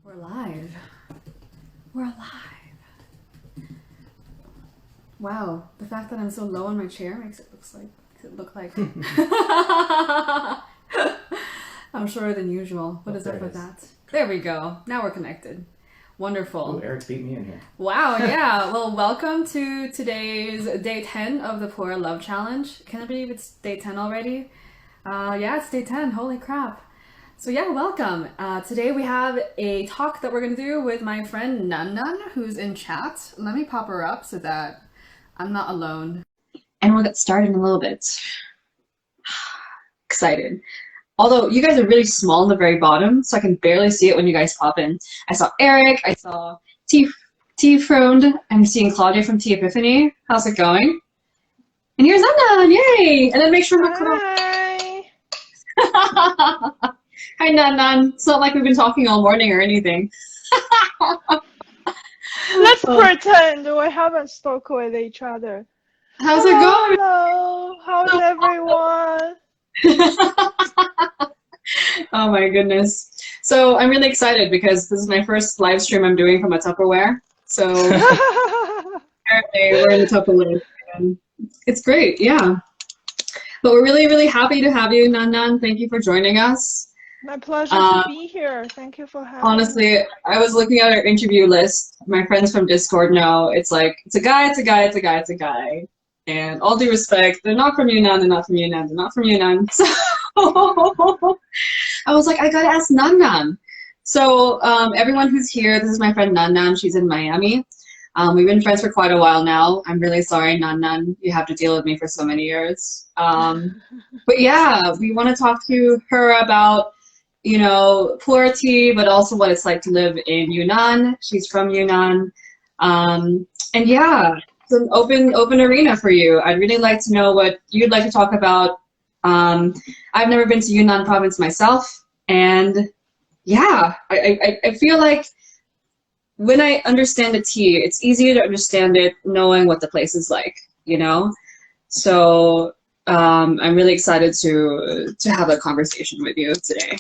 We're live. We're live. Wow, the fact that I'm so low on my chair makes it look like I'm shorter than usual. What is up with that? There we go. Now we're connected. Wonderful. Oh, Eric's beat me in here. Wow, yeah. Well, welcome to today's day 10 of the Poor Love Challenge. Can I believe it's day 10 already? Yeah, it's day 10. Holy crap. So yeah, welcome. Today we have a talk that we're going to do with my friend Nan Nan, who's in chat. Let me pop her up so that I'm not alone. And we'll get started in a little bit. Excited. Although you guys are really small in the very bottom, so I can barely see it when you guys pop in. I saw Eric, I saw T-Froned, I'm seeing Claudia from T Epiphany. How's it going? And here's Nan Nan, yay! And then make sure Hi! Hi Nan Nan. It's not like we've been talking all morning or anything. Let's pretend we haven't spoken with each other. How's it going? Hello! How's everyone? Oh my goodness. So I'm really excited because this is my first live stream I'm doing from a Tupperware. So apparently we're in the Tupperware. And it's great, yeah. But we're really, really happy to have you, Nan Nan. Thank you for joining us. My pleasure to be here. Thank you for having me. Honestly, I was looking at our interview list. My friends from Discord know it's like, it's a guy, it's a guy, it's a guy, it's a guy. And all due respect, they're not from Yunnan, they're not from Yunnan, they're not from Yunnan. So I was like, I gotta ask Nan Nan. So everyone who's here, this is my friend Nan Nan. She's in Miami. We've been friends for quite a while now. I'm really sorry, Nan Nan, you have to deal with me for so many years. But yeah, we want to talk to her about, you know, poverty, but also what it's like to live in Yunnan. She's from Yunnan. And yeah, it's an open arena for you. I'd really like to know what you'd like to talk about. I've never been to Yunnan province myself. And yeah, I feel like when I understand the tea, it's easier to understand it knowing what the place is like, you know? So I'm really excited to have a conversation with you today.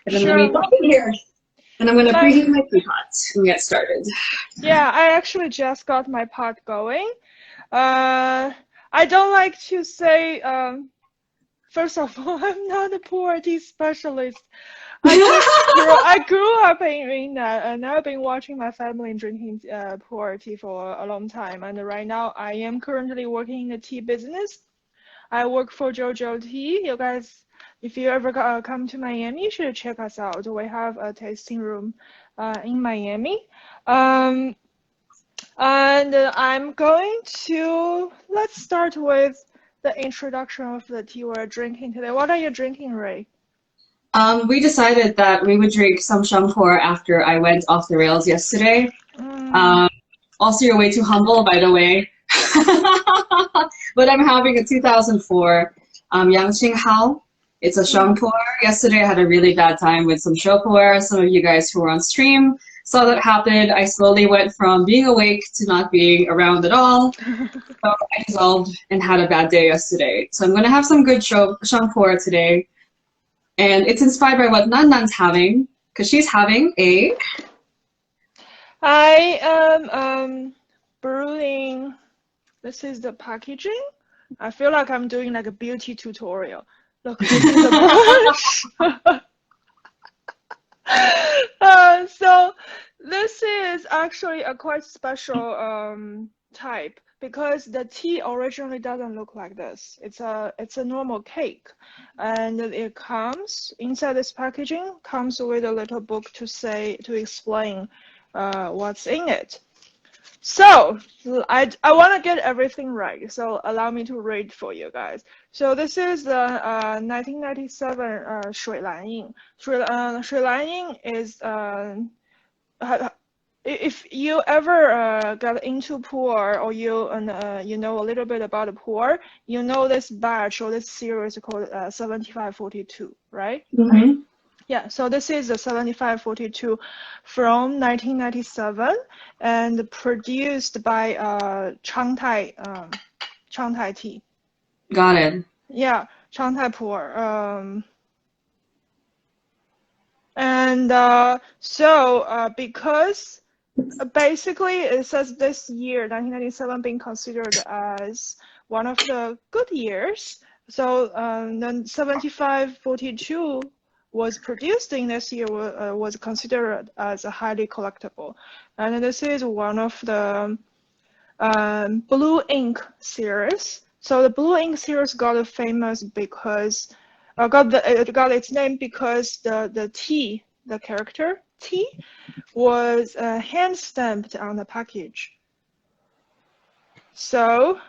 And then let me pop in here. And I'm going to preheat my teapot and get started. Yeah, I actually just got my pot going. I don't like to say, first of all, I'm not a poverty specialist. I grew up in Yunnan, and I've been watching my family drinking poverty for a long time. And right now, I am currently working in the tea business. I work for JoJo Tea. You guys, if you ever come to Miami, you should check us out. We have a tasting room in Miami. And I'm going to, let's start with the introduction of the tea we're drinking today. What are you drinking, Ray? We decided that we would drink some shampoo after I went off the rails yesterday. Also, you're way too humble, by the way. But I'm having a 2004 Yangqing Hao. It's a shampoo. Yesterday I had a really bad time with some shampoo. Some of you guys who were on stream saw that happen. I slowly went from being awake to not being around at all. So I dissolved and had a bad day yesterday. So I'm going to have some good shampoo today. And it's inspired by what Nan Nan's having, because she's having a... I am brewing, this is the packaging. I feel like I'm doing like a beauty tutorial. Look, this is the brush. So this is actually a quite special type, because the tea originally doesn't look like this. It's a normal cake, and it comes inside this packaging comes with a little book to explain what's in it. So I want to get everything right, so allow me to read for you guys. So this is the 1997 Shui Lan Ying. Shui Lan Ying is if you ever got into pour, or you know a little bit about the pour, you know this batch or this series called 7542, right? Mm-hmm. Yeah, so this is a 7542 from 1997 and produced by Changtai Tea. Got it. Yeah, Changtai pour. And And because basically it says this year, 1997, being considered as one of the good years. So then 7542 was produced in this year, was considered as a highly collectible. And this is one of the Blue Ink series. So the Blue Ink series got famous because it got its name because the T, the character T, was hand stamped on the package. So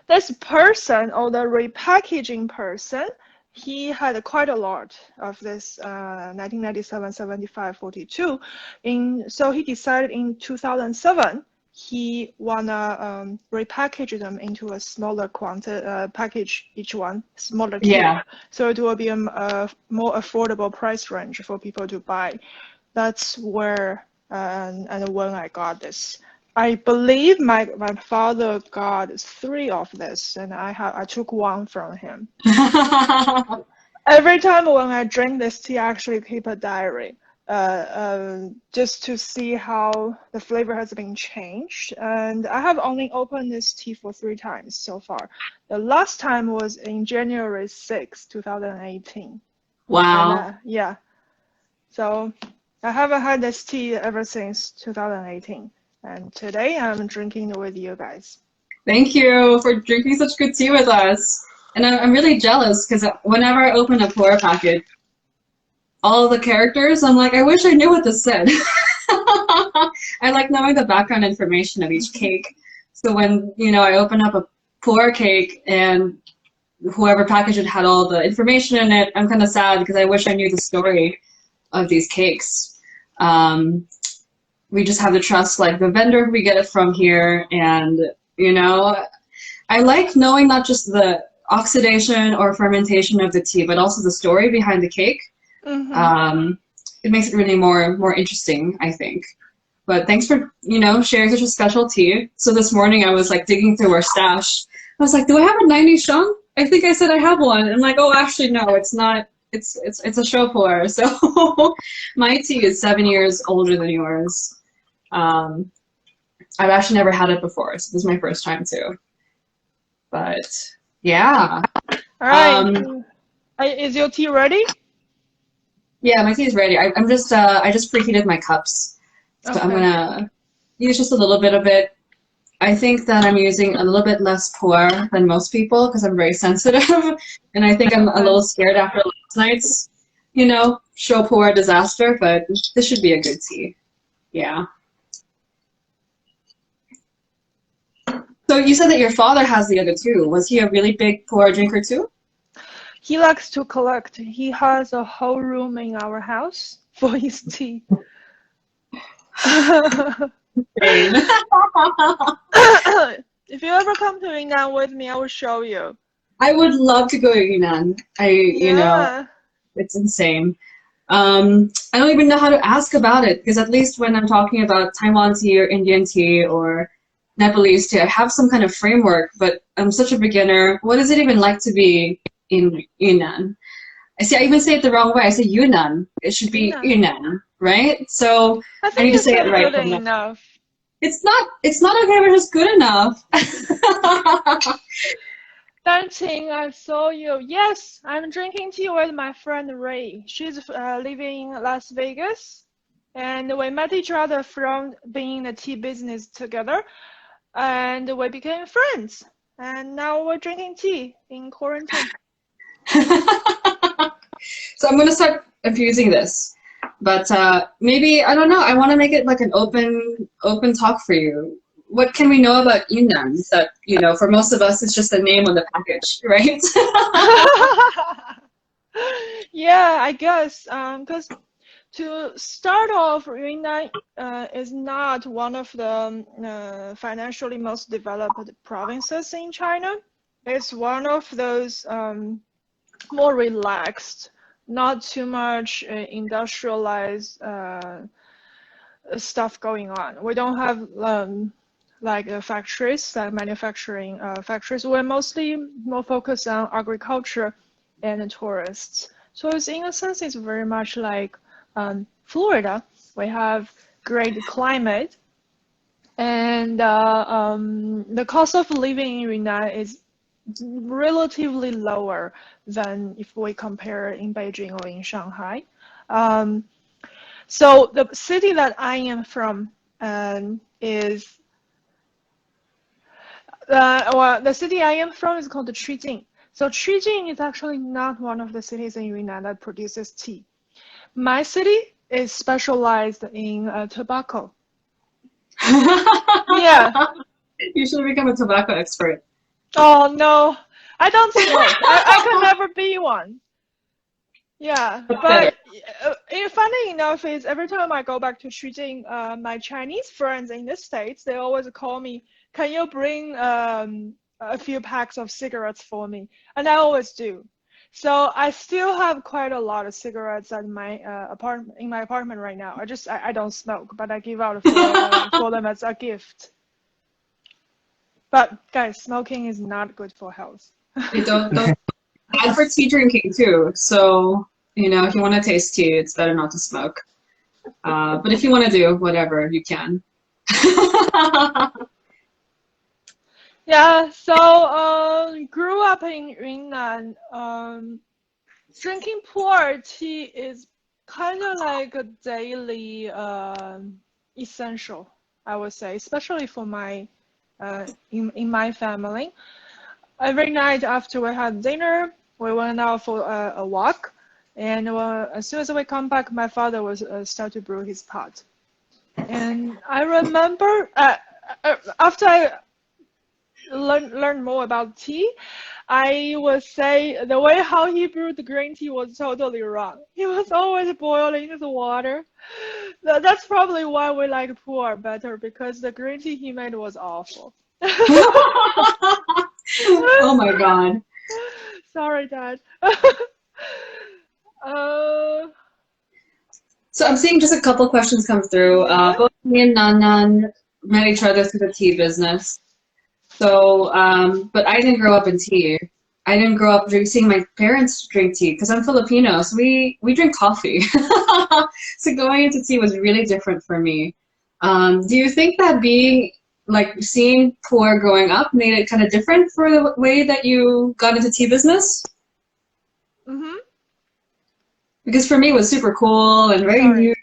this person, or the repackaging person, he had quite a lot of this 1997 7542. So he decided in 2007 he wanna repackage them into a smaller package, each one smaller cube, so it will be a more affordable price range for people to buy. That's where and when I got this. I believe my father got 3 of this, and I took 1 from him. Every time when I drink this tea, I actually keep a diary, just to see how the flavor has been changed. And I have only opened this tea for 3 times so far. The last time was in January 6, 2018. Wow. And, yeah. So I haven't had this tea ever since 2018. And today I'm drinking it with you guys. Thank you for drinking such good tea with us. And I'm really jealous because whenever I open a pour packet, all the characters, I'm like, I wish I knew what this said. I like knowing the background information of each cake. So when, I open up a pour cake and whoever packaged it had all the information in it, I'm kind of sad because I wish I knew the story of these cakes. We just have to trust like the vendor we get it from here, and I like knowing not just the oxidation or fermentation of the tea, but also the story behind the cake. Mm-hmm. It makes it really more interesting, I think. But thanks for sharing such a special tea. So this morning I was like digging through our stash. I was like, do I have a 90 sheng? I think I said I have one. And I'm like, oh, actually no, it's not. It's a show pour. So my tea is 7 years older than yours. I've actually never had it before, so this is my first time too. But yeah. All right. Is your tea ready? Yeah, my tea is ready. I just preheated my cups, so okay. I'm gonna use just a little bit of it. I think that I'm using a little bit less pour than most people because I'm very sensitive, and I think I'm a little scared after last night's, show pour disaster. But this should be a good tea. Yeah. So you said that your father has the other 2. Was he a really big pour drinker too? He likes to collect. He has a whole room in our house for his tea. If you ever come to Yunnan with me, I will show you. I would love to go to Yunnan. It's insane. I don't even know how to ask about it, because at least when I'm talking about Taiwan tea or Indian tea or Nepalese tea, I have some kind of framework, but I'm such a beginner. What is it even like to be in Yunnan? I even say it the wrong way. I say Yunnan. It should be Yunnan, right? So I need to say it right. Enough. It's not okay, but it's good enough. Dancing, I saw you. Yes, I'm drinking tea with my friend Ray. She's living in Las Vegas, and we met each other from being in the tea business together, and we became friends. And now we're drinking tea in quarantine. So I'm gonna start infusing this, but maybe I don't know. I want to make it like an open talk for you. What can we know about Yunnan that, for most of us, it's just a name on the package, right? Yeah, I guess, because to start off, Yunnan is not one of the financially most developed provinces in China. It's one of those more relaxed, not too much industrialized stuff going on. We don't have factories, like manufacturing factories. We're mostly more focused on agriculture and tourists. So it's, in a sense, it's very much like Florida. We have great climate, and the cost of living in Yunnan is relatively lower than if we compare in Beijing or in Shanghai. So the city that I am from is well, the city I am from is called Chujing. So Chujing is actually not one of the cities in Yunnan that produces tea. My city is specialized in tobacco. Yeah. You should become a tobacco expert. Oh no, I don't smoke. I could never be one. Yeah, but funny enough is every time I go back to Chujing, my Chinese friends in the States, they always call me, can you bring a few packs of cigarettes for me? And I always do. So I still have quite a lot of cigarettes at my apartment right now. I don't smoke, but I give out for them as a gift. But guys, smoking is not good for health. You don't bad for tea drinking too. So, you know, if you want to taste tea, it's better not to smoke. But if you want to do whatever, you can. Yeah, so grew up in Yunnan. Drinking pu'er tea is kind of like a daily essential, I would say, especially for my in my family. Every night after we had dinner, we went out for a walk, and as soon as we come back, my father was start to brew his pot. And I remember after I learn more about tea, I would say the way how he brewed the green tea was totally wrong. He was always boiling the water. That's probably why we like pu'er better, because the green tea he made was awful. Oh my God. Sorry, Dad. So I'm seeing just a couple questions come through. Both me and Nan Nan met each other through the tea business. So, but I didn't grow up in tea. I didn't grow up seeing my parents drink tea because I'm Filipino, so we drink coffee. So going into tea was really different for me. Do you think that being like seeing pu'er growing up made it kind of different for the way that you got into tea business? Mm-hmm. Because for me it was super cool and very new.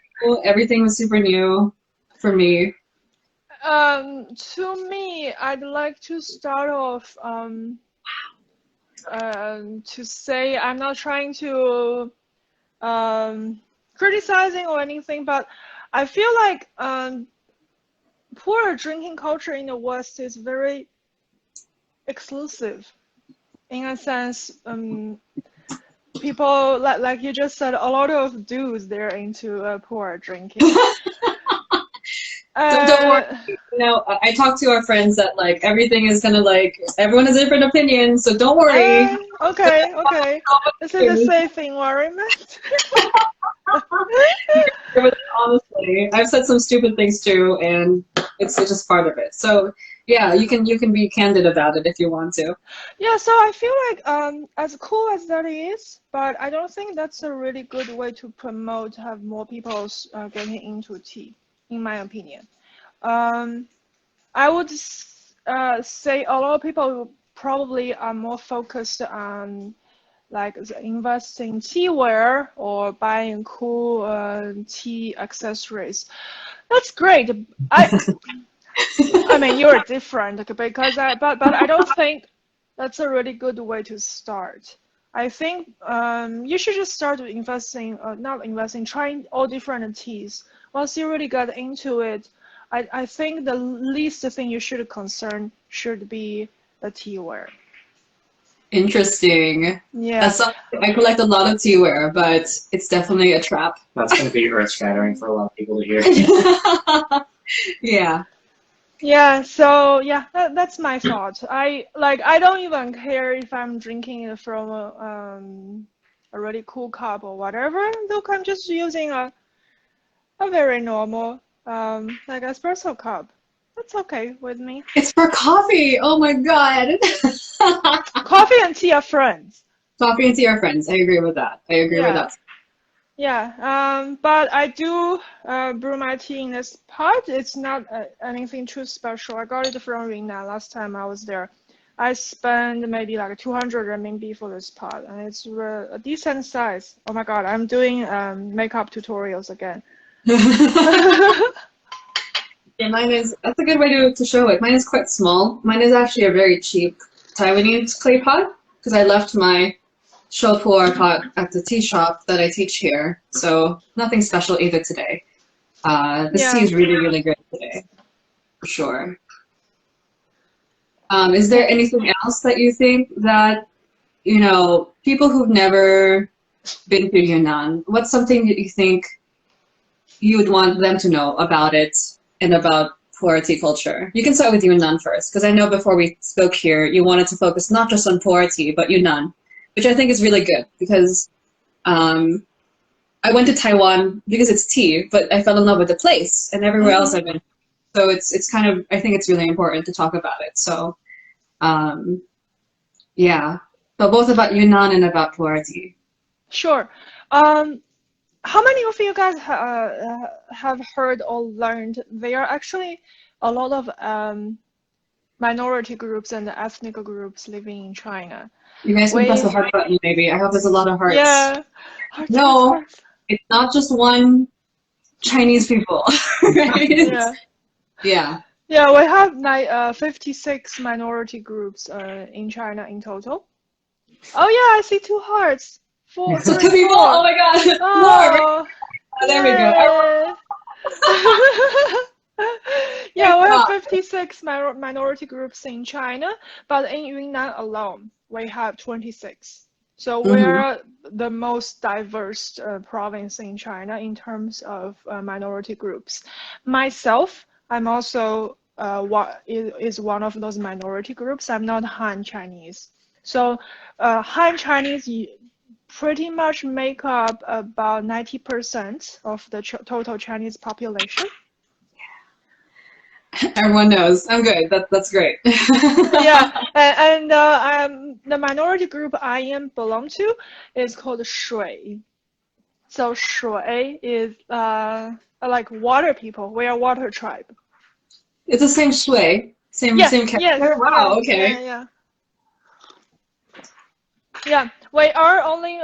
Everything was super new for me. To me, I'd like to start off to say I'm not trying to criticizing or anything, but I feel like poor drinking culture in the West is very exclusive. In a sense, people like you just said, a lot of dudes they're into poor drinking. Don't worry. You know, I talk to our friends that like everything is gonna like everyone has a different opinion, so don't worry. Okay. This is a safe environment. Honestly, I've said some stupid things too, and it's just part of it. So yeah, you can be candid about it if you want to. Yeah, so I feel like as cool as that is, but I don't think that's a really good way to promote have more people getting into tea, in my opinion. I would say a lot of people probably are more focused on like investing in teaware or buying cool tea accessories. That's great. I mean, you're different because but I don't think that's a really good way to start. I think you should just start investing, not investing, trying all different teas. Once you really get into it, I think the least thing you should concern should be the teaware. Interesting. Yeah. I collect a lot of teaware, but it's definitely a trap. That's going to be earth-shattering for a lot of people to hear. Yeah. Yeah, so yeah, that's my thought. I don't even care if I'm drinking it from a really cool cup or whatever. Look, I'm just using a very normal like espresso cup. That's okay with me. It's for coffee. Oh my God. Coffee and tea are friends. Coffee and tea are friends. I agree with that. I agree with Yeah. that. Yeah, but I do brew my tea in this pot. It's not anything too special. I got it from Yunnan last time I was there. I spent maybe like 200 renminbi for this pot, and it's a decent size. Oh my God, I'm doing makeup tutorials again. Yeah, mine is, that's a good way to show it. Mine is quite small. Mine is actually a very cheap Taiwanese clay pot because I left my pour pot at the tea shop that I teach here. So nothing special either today. This tea Yeah. is really, really good today, for sure. Is there anything else that you think that, you know, people who've never been to Yunnan, what's something that you think you would want them to know about it and about pu'er tea culture? You can start with Yunnan first, because I know before we spoke here, you wanted to focus not just on pu'er tea, but Yunnan, which I think is really good because I went to Taiwan because it's tea, but I fell in love with the place and everywhere else I've been. So it's kind of, I think it's really important to talk about it. So yeah, but both about Yunnan and about pu'er tea. Sure. How many of you guys have heard or learned there are actually a lot of minority groups and ethnic groups living in China? You guys can press the heart button, maybe. I hope there's a lot of hearts. Yeah. No, it's not just one Chinese people, right? Yeah. Yeah. Yeah, we have like 56 minority groups in China in total. Oh yeah, I see 2 hearts. 4, So 3, 2 people. 4. Oh my God. Oh, More. Oh, there we go. Yeah, we have 56 minority groups in China, but in Yunnan alone, we have 26. So we're the most diverse province in China in terms of minority groups. Myself, I'm also is one of those minority groups. I'm not Han Chinese. So Han Chinese pretty much make up about 90% of the total Chinese population. Everyone knows. I'm good. That's great. Yeah, and the minority group I belong to is called Shui. So Shui is like water people. We are water tribe. It's the same shui, same character. Yes, Wow. yes, Okay. yeah. Yeah, we are only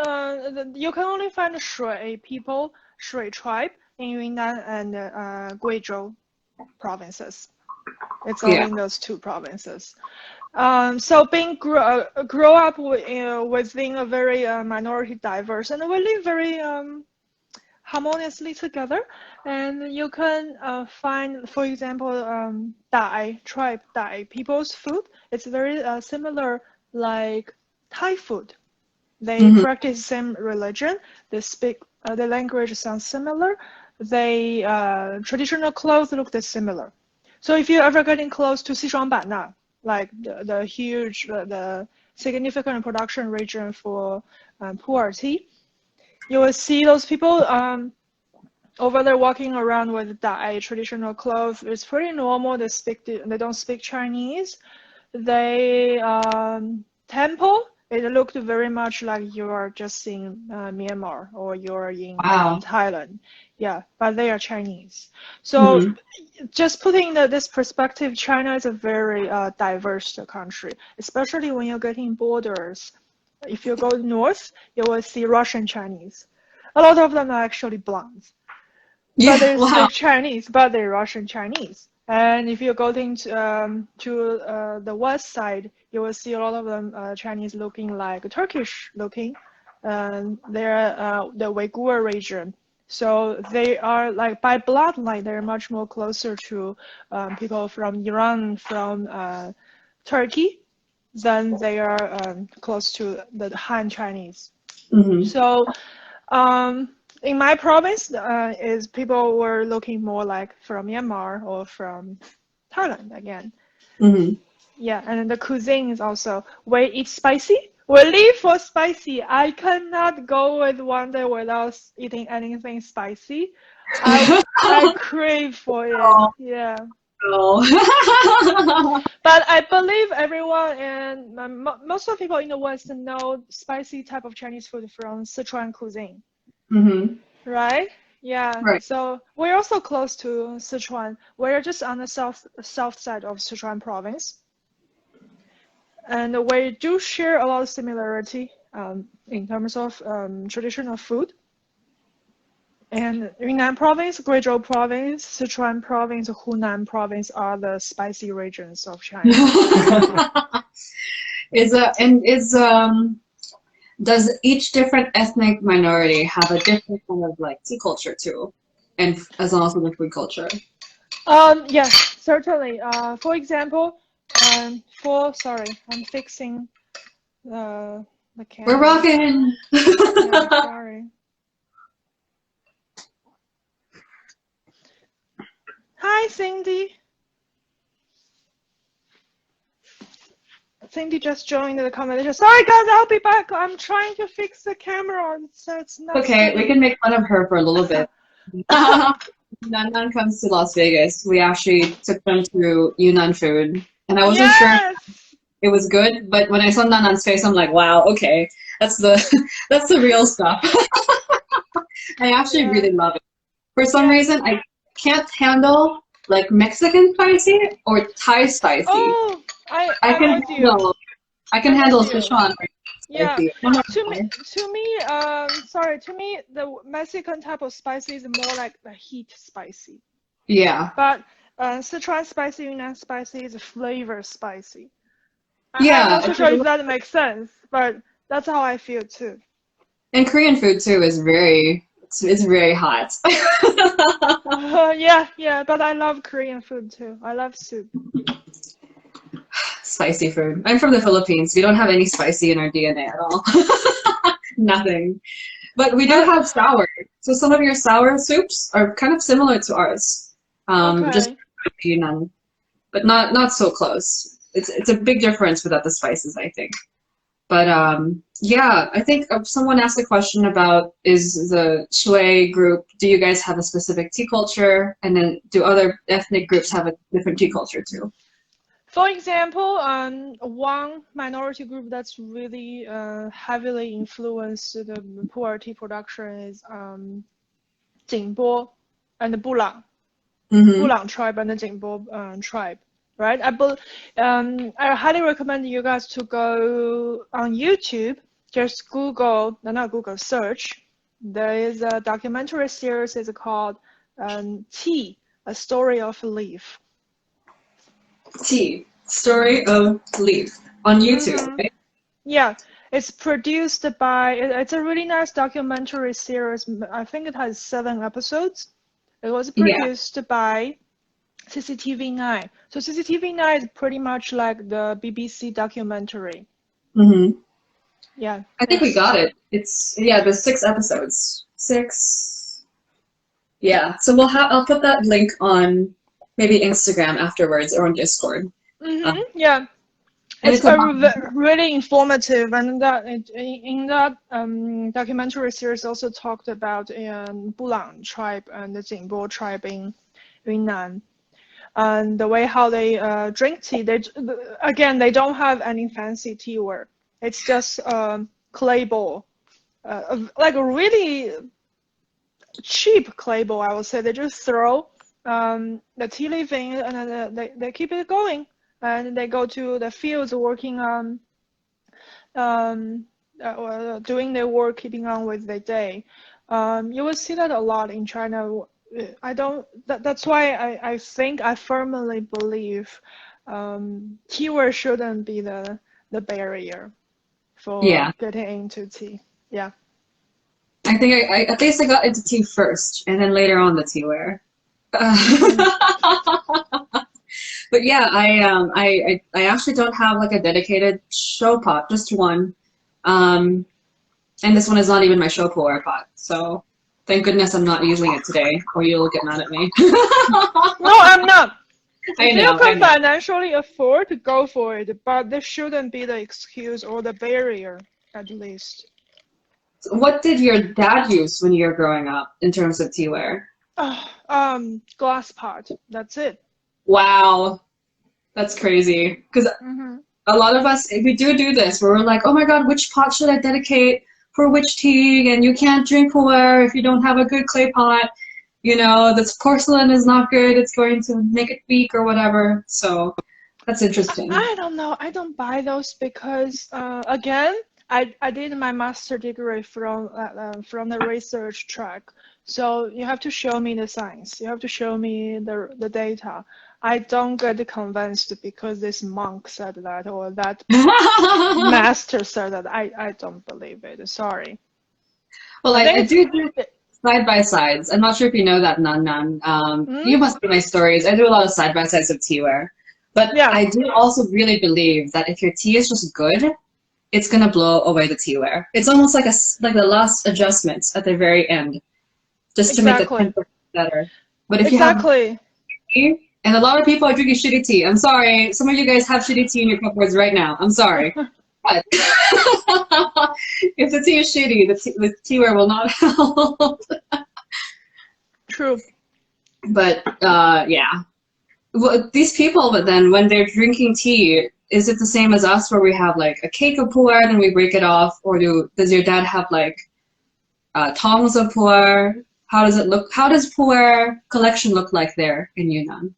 you can only find Shui people, Shui tribe in Yunnan and Guizhou provinces. It's only in those 2 provinces. So being grow up within a very minority diverse, and we live very harmoniously together. And you can find, for example, Dai tribe, Dai people's food. It's very similar like Thai food. They practice the same religion. They speak the language sounds similar. They traditional clothes look similar. So if you're ever getting close to Sichuan, like the huge, the significant production region for pu'er tea, you will see those people over there walking around with Dai traditional clothes. It's pretty normal. They don't speak Chinese. They temple. It looked very much like you are just in Myanmar or you're in Thailand. Yeah, but they are Chinese. So just putting this perspective, China is a very diverse country, especially when you're getting borders. If you go north, you will see Russian Chinese. A lot of them are actually blonde. But they speak Chinese, but they're Russian Chinese. And if you go into to the west side, you will see a lot of them Chinese looking like Turkish looking. They're the Uyghur region. So they are like by bloodline, they're much more closer to people from Iran, from Turkey, than they are close to the Han Chinese. So in my province, is people were looking more like from Myanmar or from Thailand again. Yeah, and the cuisine is also, we eat spicy. We live for spicy. I cannot go with one day without eating anything spicy. I crave for it. Yeah. No. But I believe everyone and most of the people in the West know spicy type of Chinese food from Sichuan cuisine, Mm-hmm. right? Yeah. Right. So we're also close to Sichuan. We're just on the south side of Sichuan province, and we do share a lot of similarity in terms of traditional food. And Yunnan province, Guizhou province, Sichuan province, Hunan province are the spicy regions of China. Does each different ethnic minority have a different kind of like tea culture too, and as well as the food culture? Yes, certainly. For example, sorry, I'm fixing the camera. We're rocking. Yeah, sorry. Hi, Cindy. Cindy just joined the conversation. Sorry, guys, I'll be back. I'm trying to fix the camera, so it's not. Okay, we can make fun of her for a little bit. Nan Nan comes to Las Vegas. We actually took them to Yunnan food, and I wasn't sure it was good, but when I saw Nan Nan's face, I'm like, wow, okay, that's the that's the real stuff. I actually really love it. For some reason, I can't handle like Mexican spicy or Thai spicy. Oh, I can handle Sichuan. Yeah, to me, the Mexican type of spicy is more like the heat spicy. Yeah. But Sichuan spicy, Yunnan spicy is flavor spicy. Yeah. I'm not so sure if that makes sense, but that's how I feel too. And Korean food too is it's very hot. Yeah, but I love Korean food too. I love soup. Spicy food. I'm from the Philippines. We don't have any spicy in our DNA at all. Nothing. But we do have sour. So some of your sour soups are kind of similar to ours. Just Yunnan, but not so close. It's a big difference without the spices, I think. But yeah, I think someone asked a question about is the Shui group, do you guys have a specific tea culture? And then do other ethnic groups have a different tea culture too? For example, one minority group that's really heavily influenced the pu'er tea production is Jingbo and the Bulang. Bulang tribe and the Jingbo tribe, right? I highly recommend you guys to go on YouTube, just search. There is a documentary series, it's called Tea, A Story of a Leaf. Tea, Story of Leaf on YouTube, right? Yeah, it's produced by, it's a really nice documentary series. I think it has 7 episodes. It was produced by CCTV9. So CCTV9 is pretty much like the BBC documentary. Yeah. I think we got it. There's 6 episodes. 6. Yeah. So I'll put that link on maybe Instagram afterwards or on Discord. Yeah. It's really informative, and that in that documentary series also talked about Bulang tribe and the Jingbo tribe in Yunnan, and the way how they drink tea. They don't have any fancy teaware. It's just clay bowl, like a really cheap clay bowl, I would say. They just throw the tea leaf in, and then they keep it going. And they go to the fields working on doing their work, keeping on with their day. You will see that a lot in China. That's why I think I firmly believe teaware shouldn't be the barrier for getting into tea. Yeah. I think I at least I got into tea first, and then later on the teaware. But yeah, I actually don't have like a dedicated show pot, just one. And this one is not even my show pu'er pot. So thank goodness I'm not using it today, or you'll get mad at me. No, I'm not. If you can I know. financially afford to go for it, but this shouldn't be the excuse or the barrier, at least. What did your dad use when you were growing up in terms of teaware? Glass pot. That's it. Wow, that's crazy. Because a lot of us, we do this, where we're like, oh my God, which pot should I dedicate for which tea? And you can't drink pu'er if you don't have a good clay pot. You know, this porcelain is not good. It's going to make it weak or whatever. So that's interesting. I don't know. I don't buy those because, again, I did my master degree from the research track. So you have to show me the science. You have to show me the data. I don't get convinced because this monk said that or that master said that. I don't believe it. Sorry. Well, I do side by sides. I'm not sure if you know that, Nan Nan. You must be my stories. I do a lot of side by sides of teaware. But yeah. I do also really believe that if your tea is just good, it's gonna blow away the teaware. It's almost like the last adjustments at the very end, just to make the 10% better. But if you have tea, and a lot of people are drinking shitty tea. I'm sorry, some of you guys have shitty tea in your cupboards right now. I'm sorry, but if the tea is shitty, the teaware will not help. True. But yeah. Well, these people, but then when they're drinking tea, is it the same as us where we have like a cake of pu'er and we break it off, or does your dad have like tongs of pu'er? How does it look? How does pu'er collection look like there in Yunnan?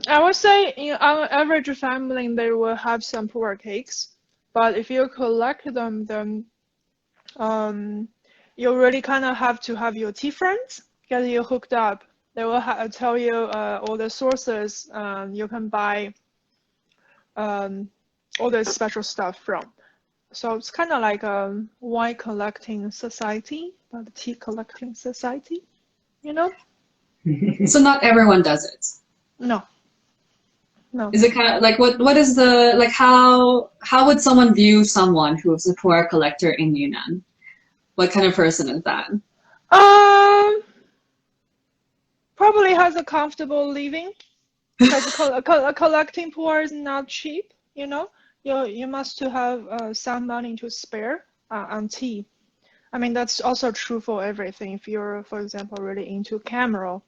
I would say in our average family they will have some pu'er cakes, but if you collect them, then you really kind of have to have your tea friends get you hooked up. They will tell you all the sources you can buy all the special stuff from. So it's kind of like a wine collecting society, but a tea collecting society, you know? So not everyone does it. No. No. Is it kind of like what is the like how would someone view someone who is a pu'er collector in Yunnan? What kind of person is that? Probably has a comfortable living because collecting pu'er is not cheap, you know. You must to have some money to spare on tea. I mean, that's also true for everything. If you're, for example, really into camera,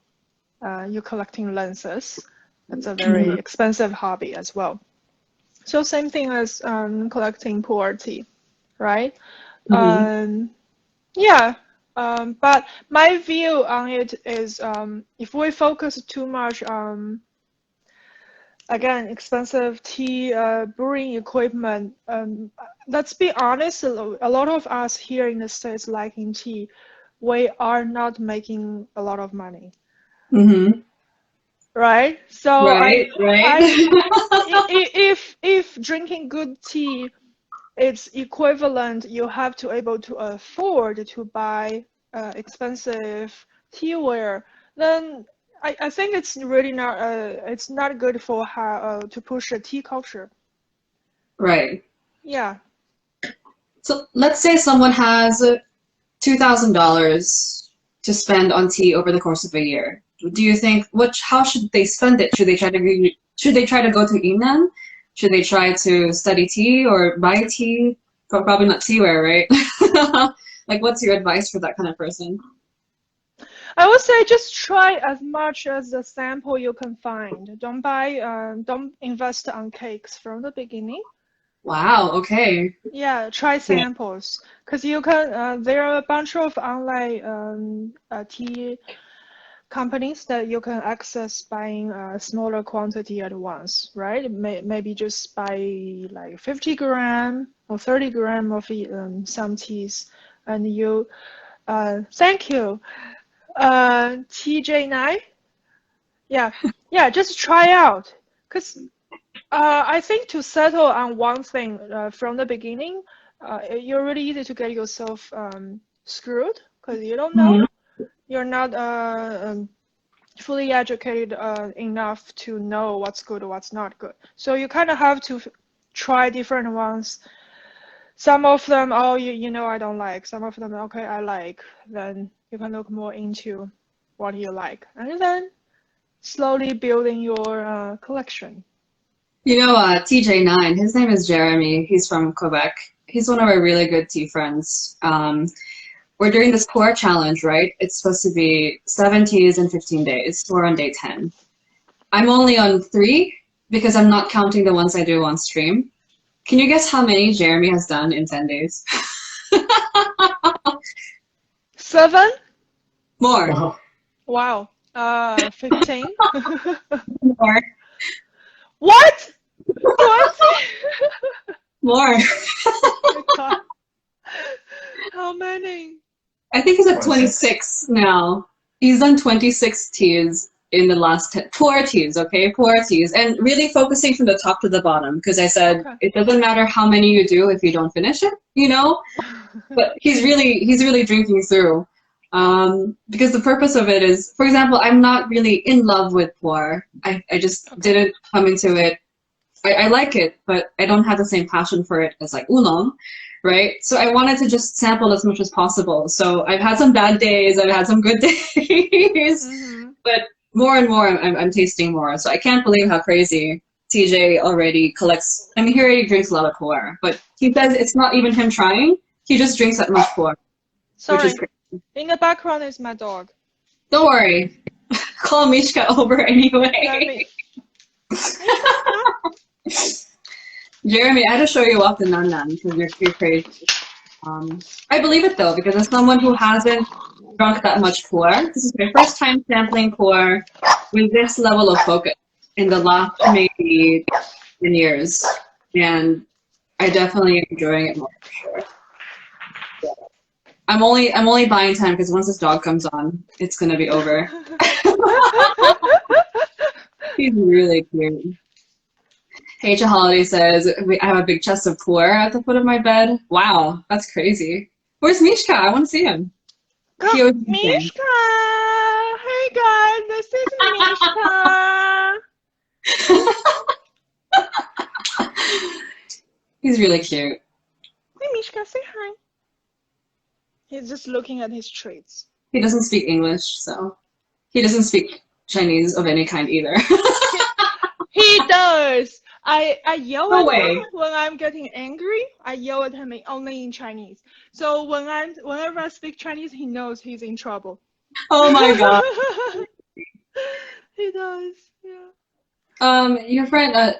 you're collecting lenses. That's a very expensive hobby as well. So same thing as collecting pu'er tea, right? Yeah. But my view on it is if we focus too much on, again, expensive tea brewing equipment, let's be honest, a lot of us here in the States liking tea, we are not making a lot of money. Right? So if drinking good tea, it's equivalent, you have to able to afford to buy expensive teaware, then I think it's really not it's not good for how to push a tea culture. Right. Yeah. So let's say someone has $2,000 to spend on tea over the course of a year. Do you think how should they spend it? Should they try to go to Yunnan? Should they try to study tea or buy tea? Probably not teaware, right? Like, what's your advice for that kind of person? I would say just try as much as the sample you can find. Don't buy, don't invest on cakes from the beginning. Wow, okay. Yeah, try samples. Because you can, there are a bunch of online tea companies that you can access buying a smaller quantity at once, right? Maybe just buy like 50 gram or 30 gram of some teas, and you, thank you, TJ9. Yeah, just try out. Because I think to settle on one thing from the beginning, you're really easy to get yourself screwed because you don't know. You're not fully educated enough to know what's good or what's not good. So you kind of have to try different ones. Some of them, oh, you know, I don't like. Some of them, okay, I like. Then you can look more into what you like. And then slowly building your collection. You know, TJ9, his name is Jeremy. He's from Quebec. He's one of our really good tea friends. We're doing this pu'er challenge, right? It's supposed to be 7 teas in 15 days. We're on day 10. I'm only on 3 because I'm not counting the ones I do on stream. Can you guess how many Jeremy has done in 10 days? 7? More. Wow. 15? More. What? 20? More. Oh my God. How many? I think he's at 26 now. He's done 26 teas in the last 10, 4 teas, okay? 4 teas. And really focusing from the top to the bottom, because I said it doesn't matter how many you do if you don't finish it, you know? But he's really drinking through. Because the purpose of it is, for example, I'm not really in love with pu'er. I just didn't come into it. I like it, but I don't have the same passion for it as like oolong, right? So I wanted to just sample as much as possible. So I've had some bad days, I've had some good days, but more and more I'm tasting more. So I can't believe how crazy TJ already collects. I mean, he already drinks a lot of pu'er, but he says it's not even him trying. He just drinks that much pu'er, which is crazy. In the background is my dog. Don't worry. Call Mishka over anyway. Jeremy, I had to show you off the Nan Nan because you're crazy. I believe it though, because as someone who hasn't drunk that much pu'er, this is my first time sampling pu'er with this level of focus in the last maybe 10 years, and I definitely am enjoying it more for sure. Yeah. I'm only buying time because once this dog comes on, it's gonna be over. He's really cute. H Holiday says, I have a big chest of pu'er at the foot of my bed. Wow, that's crazy. Where's Mishka? I want to see him. Mishka! Hey guys, this is Mishka. He's really cute. Hey Mishka, say hi. He's just looking at his treats. He doesn't speak English, so he doesn't speak Chinese of any kind either. He does. I yell No at way. him when I'm getting angry. I yell at him only in Chinese. So whenever I speak Chinese, he knows he's in trouble. Oh my god. He does. Yeah. Your friend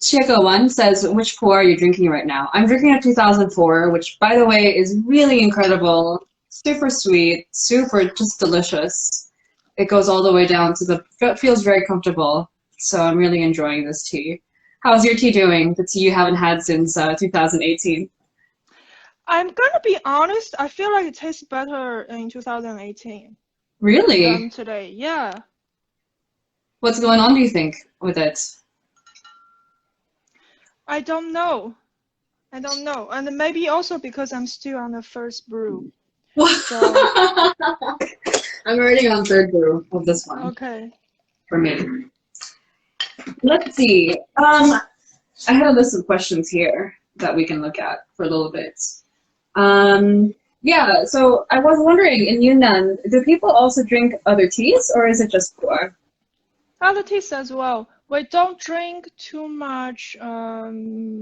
Chieko1 says, which pu'er are you drinking right now? I'm drinking a 2004, which by the way is really incredible. Super sweet, super just delicious. It goes all the way down to it feels very comfortable. So I'm really enjoying this tea. How's your tea doing? The tea you haven't had since 2018. I'm gonna be honest. I feel like it tastes better in 2018. Really? Than today, yeah. What's going on, do you think, with it? I don't know. And maybe also because I'm still on the first brew. So... I'm already on 3rd brew of this one. Okay. For me. Let's see. I have a list of questions here that we can look at for a little bit. Yeah, so I was wondering, in Yunnan, do people also drink other teas, or is it just pu'er? Other teas as well. We don't drink too much other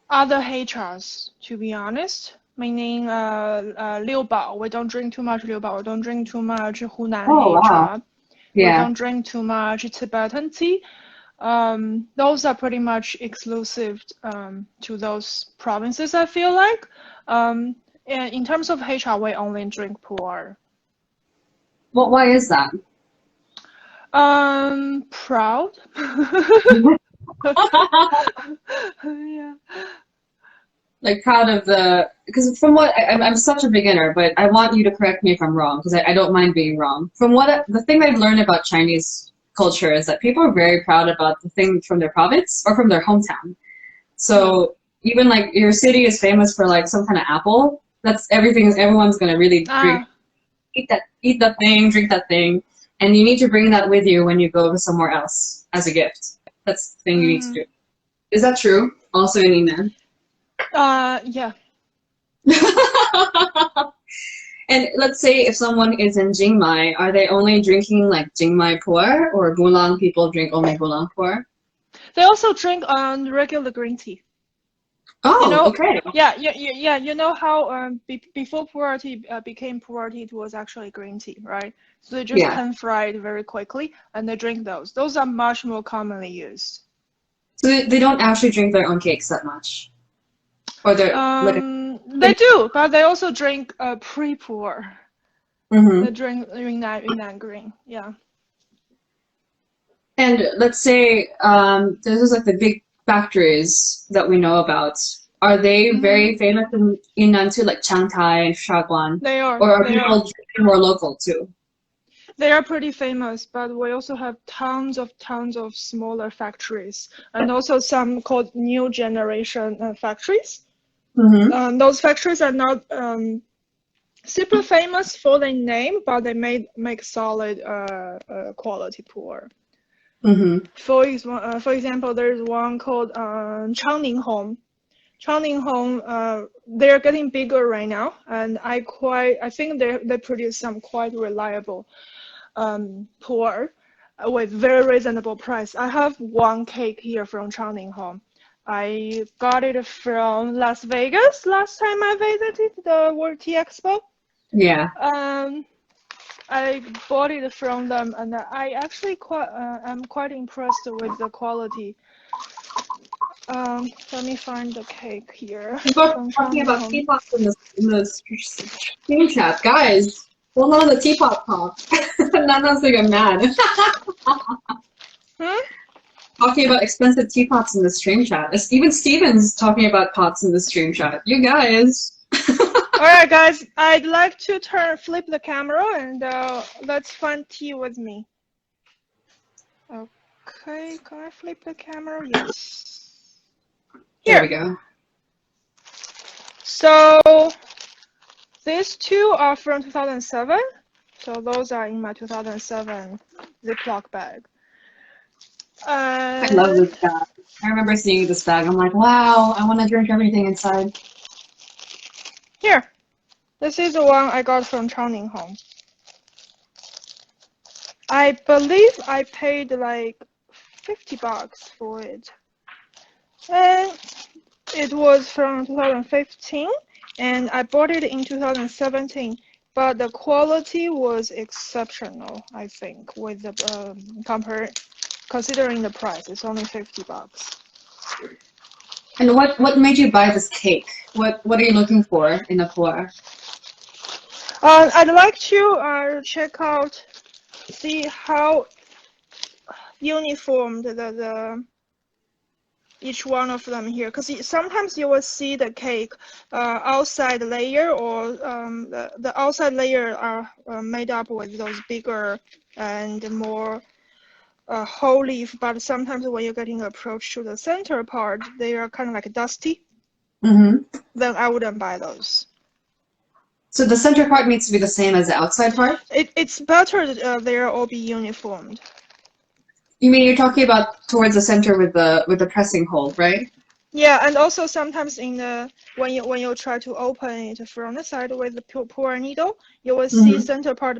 heichas, to be honest. Meaning liu bao. We don't drink too much liu bao. We don't drink too much Hunan heicha. Wow. Yeah. We don't drink too much Tibetan tea. Those are pretty much exclusive to those provinces, I feel like. In terms of heicha, we only drink pu'er. Well, why is that? Proud. Yeah. Like proud of because from what I'm such a beginner, but I want you to correct me if I'm wrong, because I don't mind being wrong. From the thing I've learned about Chinese culture is that people are very proud about the thing from their province or from their hometown. So even like your city is famous for like some kind of apple. Everyone's gonna really eat that thing, drink that thing, and you need to bring that with you when you go somewhere else as a gift. That's the thing you need to do. Is that true? Also in Yunnan? Yeah. And let's say if someone is in Jingmai, are they only drinking like Jingmai pu'er, or Bulang people drink only Bulang pu'er? They also drink regular green tea. Oh, okay. Yeah. You know how before puerty became puerty, it was actually green tea, right? So they just Yeah. pan fry it very quickly, and they drink those. Those are much more commonly used. So they don't actually drink their own cakes that much, or they're like. They do, but they also drink pre-pour. Mm-hmm. They drink Yunnan green. Yeah. And let's say there's like the big factories that we know about. Are they very famous in Yunnan too, like Changtai and Shaguan? They are. Or are They people are. drinking more local too? They are pretty famous, but we also have tons of smaller factories, and also some called new generation factories. Mm-hmm. Those factories are not super famous for their name, but they make solid quality pour. Mm-hmm. For example, there's one called Changning Home. Changning Home, they're getting bigger right now, and I think they produce some quite reliable pour with very reasonable price. I have one cake here from Changning Home. I got it from Las Vegas last time I visited the World Tea Expo. Yeah. I bought it from them, and I actually I'm quite impressed with the quality. Let me find the cake here. People are From talking Changning about Home. teapots in the stream chat. Guys, hold on to the teapot talk. Nana's gonna get mad. Talking about expensive teapots in the stream chat. Even Steven's talking about pots in the stream chat. You guys. All right, guys. I'd like to flip the camera and let's find tea with me. Okay, can I flip the camera? Yes. Here. There we go. So these two are from 2007. So those are in my 2007 Ziploc bag. I love this bag. I remember seeing this bag. I'm like, wow, I want to drink everything inside. Here. This is the one I got from Changning Home. I believe I paid like $50 for it. And it was from 2015, and I bought it in 2017. But the quality was exceptional, I think, with the considering the price. It's only $50. And what made you buy this cake? What are you looking for in a pour? I'd like to check out, see how uniform the each one of them here, because sometimes you will see the cake outside layer, or the outside layer are made up with those bigger and more whole leaf, but sometimes when you're getting approached to the center part, they are kind of like dusty. Mm-hmm. Then I wouldn't buy those. So the center part needs to be the same as the outside part? It's better they are all be uniformed. You mean you're talking about towards the center with the pressing hole, right? Yeah, and also sometimes in the when you try to open it from the side with the pour needle, you will see center part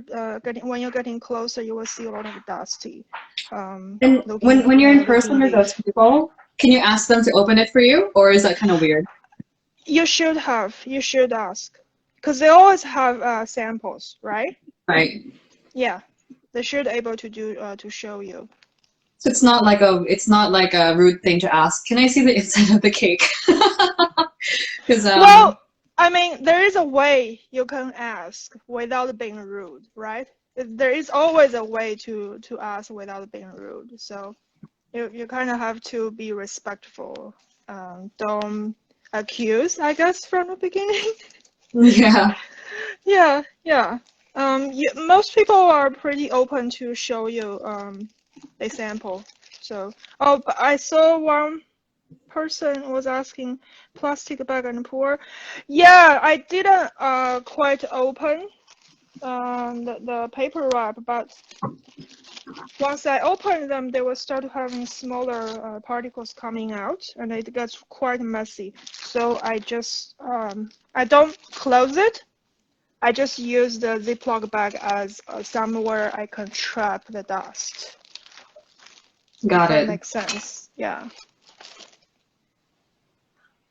when you're getting closer, you will see a lot of dusty. And when you're in person with those people, can you ask them to open it for you, or is that kind of weird? You should ask, because they always have samples, right? Right. Yeah, they should able to do to show you. So it's not like a rude thing to ask. Can I see the inside of the cake? Well, I mean, there is a way you can ask without being rude, right? There is always a way to ask without being rude. So you kind of have to be respectful. Don't accuse, I guess, from the beginning. Yeah. Yeah. Most people are pretty open to show you a sample. So, but I saw one person was asking plastic bag and pour. Yeah, I didn't quite open the paper wrap, but once I open them, they will start having smaller particles coming out, and it gets quite messy. So I just I don't close it. I just use the Ziploc bag as somewhere I can trap the dust. Got it. That makes sense. Yeah.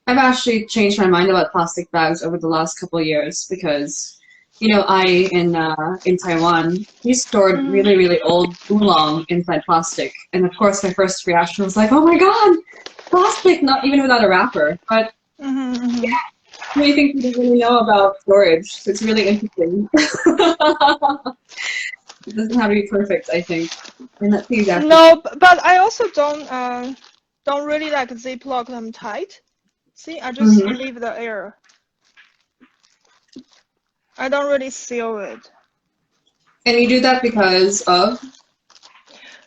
I've actually changed my mind about plastic bags over the last couple of years because, I in Taiwan, we stored Mm-hmm. really, really old oolong inside plastic. And of course, my first reaction was like, oh my God, plastic, not even without a wrapper. But Mm-hmm. Mm-hmm. many things we didn't really know about storage. So it's really interesting. It doesn't have to be perfect, I think. And let's see exactly. No, but I also don't really like Ziploc them tight. See, I just Mhm. leave the air. I don't really seal it. And you do that because of?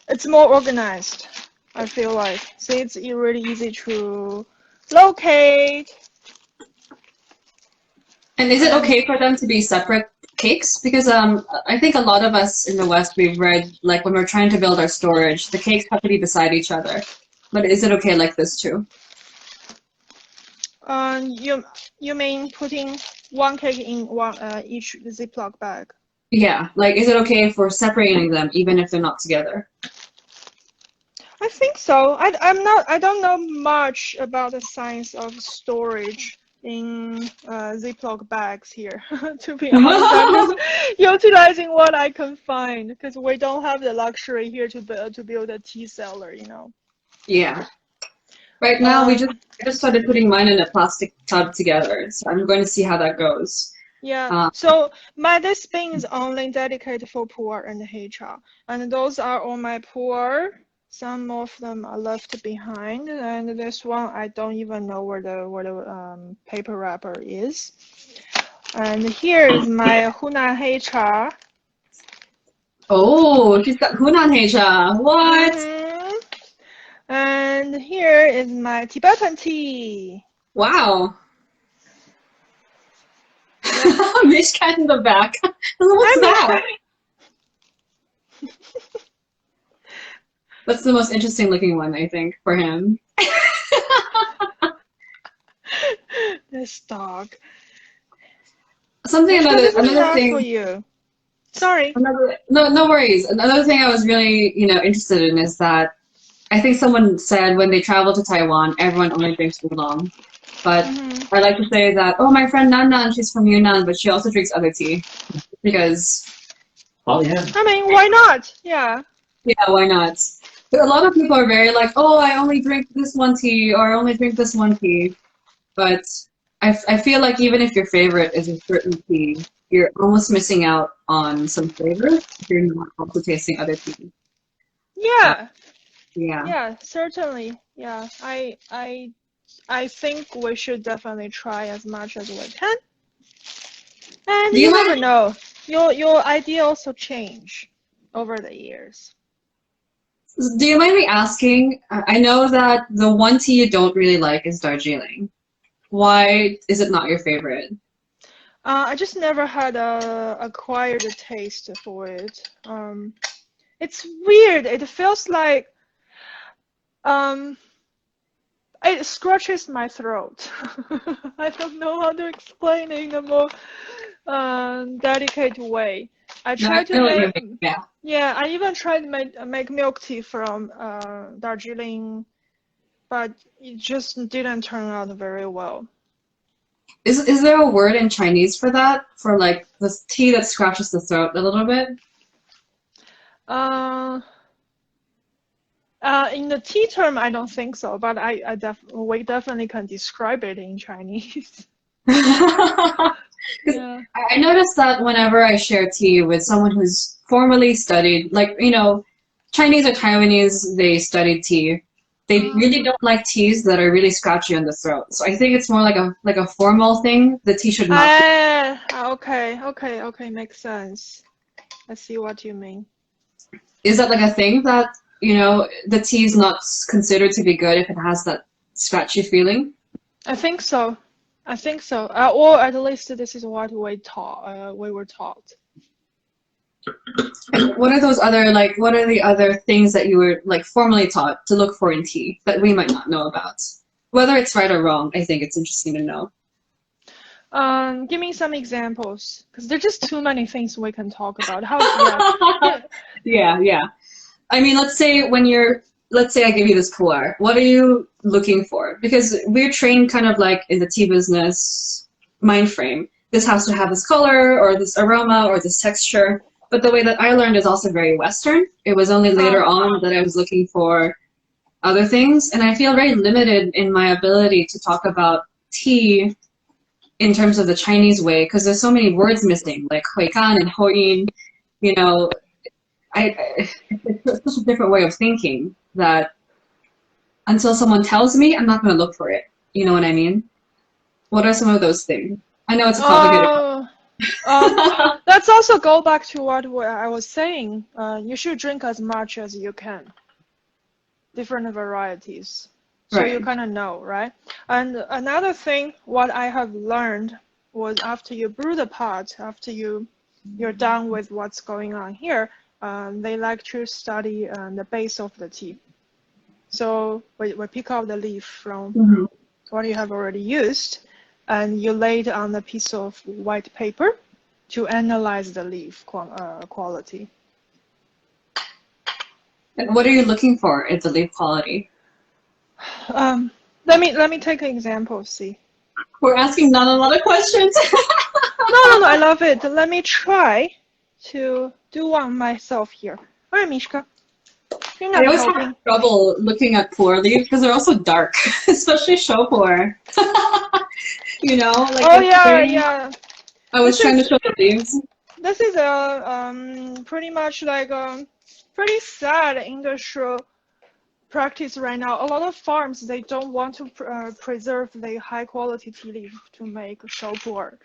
It's more organized, I feel like. See, it's really easy to locate. And is it And okay for them to be separate cakes? Because I think a lot of us in the West, we've read, like, when we're trying to build our storage, the cakes have to be beside each other. But is it okay like this too? you mean putting one cake in one each Ziploc bag? Yeah, like, is it okay for separating them even if they're not together? I think so. I don't know much about the science of storage in Ziploc bags here. To be honest, I'm just utilizing what I can find because we don't have the luxury here to build a tea cellar, you know. Yeah. Right now, Um, I just started putting mine in a plastic tub together, so I'm going to see how that goes. yeah. Uh, So this bin is only dedicated for pu'er and heicha, and those are all my pu'er. Some of them are left behind, and this one I don't even know where the paper wrapper is. And here is my Hunan Heicha. oh, she's got Hunan Heja. What? Hmm. And here is my Tibetan tea. Wow. Yeah. Mishkat in the back. What's that? That's the most interesting looking one, I think, for him. This dog. Something Which one is another enough for thing you? Sorry. no worries. Another thing I was really, interested in is that I think someone said when they travel to Taiwan, everyone only drinks oolong. But Mm-hmm. I like to say that, oh, my friend Nan Nan, she's from Yunnan, but she also drinks other tea. Because, Oh yeah. I mean, why not? Yeah. yeah, why not? But a lot of people are very like, oh, I only drink this one tea, or I only drink this one tea. But I feel like even if your favorite is a certain tea, you're almost missing out on some flavors if you're not also tasting other tea. Yeah. Yeah. Yeah, certainly. Yeah. I think we should definitely try as much as we can. And Do you you never mind? know. Your idea also change over the years. Do you mind me asking? I know that the one tea you don't really like is Darjeeling. Why is it not your favorite? I just never had acquired a taste for it. It's weird. It feels like um, it scratches my throat. I don't know how to explain it in a more delicate way. I No, I try to know what you make, mean. Yeah. yeah, I even tried to make milk tea from Darjeeling, but it just didn't turn out very well. Is there a word in Chinese for that? For like the tea that scratches the throat a little bit? Uh, in the tea term, I don't think so, but we definitely can describe it in Chinese. 'Cause Yeah. I noticed that whenever I share tea with someone who's formally studied, like, Chinese or Taiwanese, they studied tea. They really Uh, don't like teas that are really scratchy on the throat. So I think it's more like a formal thing. The tea should not be. okay, makes sense. I see what you mean. Is that like a thing that, the tea is not considered to be good if it has that scratchy feeling? I think so. I think so. Or at least this is what we were taught. And what are the other things that you were like formally taught to look for in tea that we might not know about? Whether it's right or wrong, I think it's interesting to know. Give me some examples, because there's just too many things we can talk about. Yeah. Yeah, yeah. I mean, let's say when you're let's say I give you this pu'er. What are you looking for? Because we're trained kind of like in the tea business mind frame. This has to have this color or this aroma or this texture. But the way that I learned is also very Western. It was only later on that I was looking for other things. And I feel very limited in my ability to talk about tea in terms of the Chinese way, because there's so many words missing, like huikan and hoyin. You know, it's such a different way of thinking that until someone tells me, I'm not going to look for it. You know what I mean? What are some of those things? I know it's a complicated. Let's also go back to what I was saying. You should drink as much as you can. Different varieties. So Right. you kind of know, right? And another thing, what I have learned was after you brew the pot, after you're done with what's going on here, they like to study the base of the tea. So we pick out the leaf from what you have already used, and you lay it on a piece of white paper to analyze the leaf quality. And what are you looking for in the leaf quality? Let me take an example. See. We're asking not a lot of questions. No, I love it. Let me try to do one myself here. All right, Mishka. You're not I always helping. have trouble looking at pu'er leaves because they're also dark, especially show pu'er. You know, like Oh yeah. I was trying to show the leaves. This is a pretty much like a pretty sad industrial practice right now. A lot of farms, they don't want to preserve the high quality tea leaf to make show pu'er.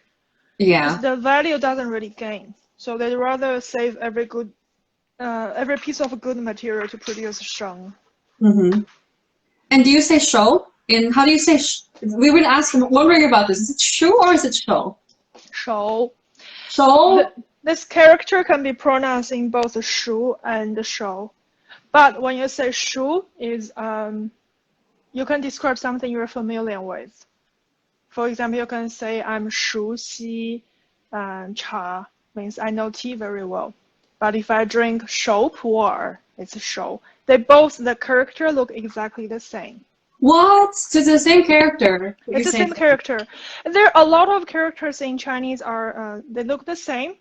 Yeah. The value doesn't really gain, so they'd rather save every piece of good material to produce sheng. And do you say show? How do you say? We were wondering about this. Is it shu or is it show? Shou. Show. This character can be pronounced in both shu and shou. But when you say shu, is you can describe something you're familiar with. For example, you can say I'm shu xi cha, means I know tea very well. But if I drink shou pu'er, it's shou. The character look exactly the same. What? So it's the same character. It's the same character. There are a lot of characters in Chinese they look the same,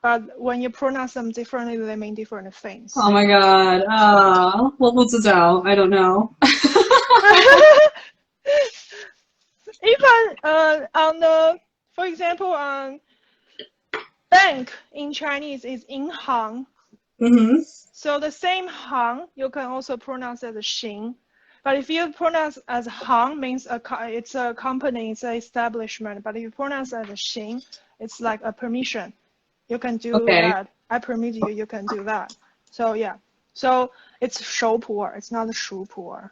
but when you pronounce them differently, they mean different things. Oh my god. I don't know. Even for example, bank in Chinese is 银行. So the same hang you can also pronounce as xing. But if you pronounce as hang, means it's a company, it's an establishment. But if you pronounce as xing, it's like a permission. You can do that. I permit you, you can do that. So yeah. So it's shou pu'er, it's not shu pu'er.